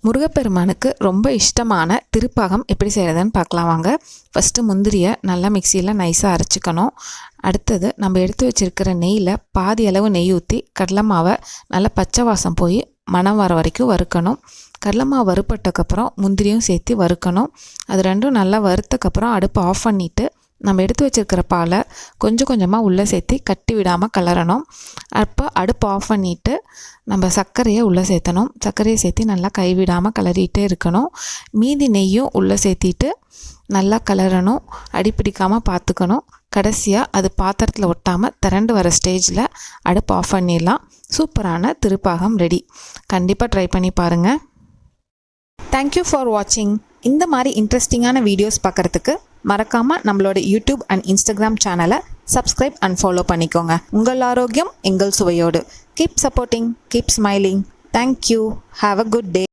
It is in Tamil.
முருகப்பெருமானுக்கு ரொம்ப இஷ்டமான திருப்பாகம் எப்படி செய்கிறதுன்னு பார்க்கலாம் வாங்க. ஃபஸ்ட்டு முந்திரியை நல்லா மிக்சியில் நைஸாக அரைச்சிக்கணும். அடுத்தது நம்ம எடுத்து வச்சுருக்கிற நெய்யில் பாதி அளவு நெய் ஊற்றி கடலை மாவை நல்லா பச்சை வாசம் போய் மணம் வர வரைக்கும் வறுக்கணும். கடலை மாவு வறுப்பட்டக்கப்புறம் முந்திரியும் சேர்த்து வறுக்கணும். அது ரெண்டும் நல்லா வறுத்தக்கப்புறம் அடுப்பை ஆஃப் பண்ணிவிட்டு நம்ம எடுத்து வச்சுருக்கிற பாலை கொஞ்சம் கொஞ்சமாக உள்ளே சேர்த்து கட்டி விடாமல் கலரணும். அப்போ அடுப்பு ஆஃப் பண்ணிவிட்டு நம்ம சர்க்கரையை உள்ளே சேர்த்தணும். சர்க்கரையை சேர்த்து நல்லா கைவிடாமல் கலரிகிட்டே இருக்கணும். மீதி நெய்யும் உள்ளே சேர்த்திட்டு நல்லா கலரணும். அடிப்பிடிக்காமல் பார்த்துக்கணும். கடைசியாக அது பாத்திரத்தில் ஒட்டாமல் திரண்டு வர ஸ்டேஜில் அடுப்பு ஆஃப் பண்ணிடலாம். சூப்பரான திருப்பாகம் ரெடி. கண்டிப்பாக ட்ரை பண்ணி பாருங்கள். தேங்க்யூ ஃபார் வாட்சிங். இந்த மாதிரி இன்ட்ரெஸ்டிங்கான வீடியோஸ் பார்க்குறதுக்கு மறக்காமல் நம்மளோட யூடியூப் அண்ட் இன்ஸ்டாகிராம் சேனலை சப்ஸ்கிரைப் அண்ட் ஃபாலோ பண்ணிக்கோங்க. உங்கள் ஆரோக்கியம் எங்கள் சுவையோடு. Keep supporting, keep smiling. Thank you. Have a good day.